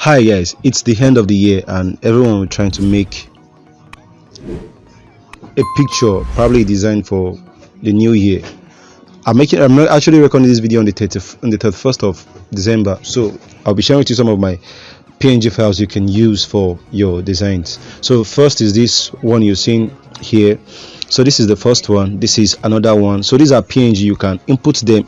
Hi guys, it's the end of the year and everyone will trying to make a picture, probably designed for the new year. I'm actually recording this video on the 31st of December, so I'll be sharing with you some of my PNG files you can use for your designs. So first is this one you're seeing here. So this is the first one, this is another one. So these are PNG. You can import them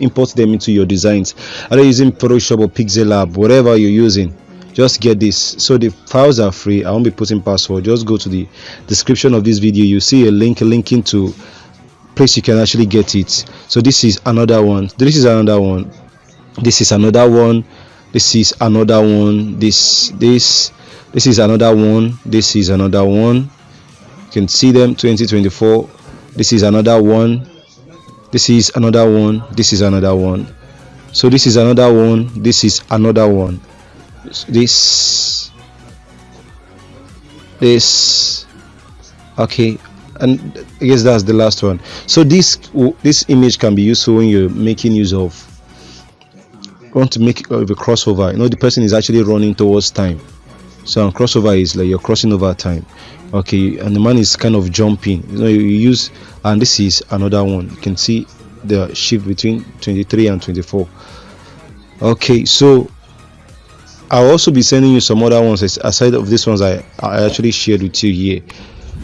into your designs, either using Photoshop or Pixel Lab, whatever you're using. Just get this. So the files are free. I won't be putting password. Just go to the description of this video. You see a link linking to place you can actually get it. So this is another one, this is another one, this is another one, this is another one, this is another one, this is another one. You can see them, 2024. This is another one, this is another one, this is another one. So this is another one, this is another one, this okay, and I guess that's the last one. So this image can be useful when you're making use of, want to make a crossover. The person is actually running towards time, so a crossover is like you're crossing over time. Okay, and the man is kind of jumping. You use, and this is another one. You can see the shift between 23 and 24. Okay, so I'll also be sending you some other ones aside of these ones I actually shared with you here.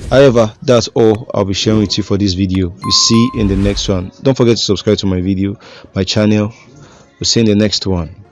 However, that's all I'll be sharing with you for this video. We'll see in the next one. Don't forget to subscribe to my channel. We'll see you in the next one.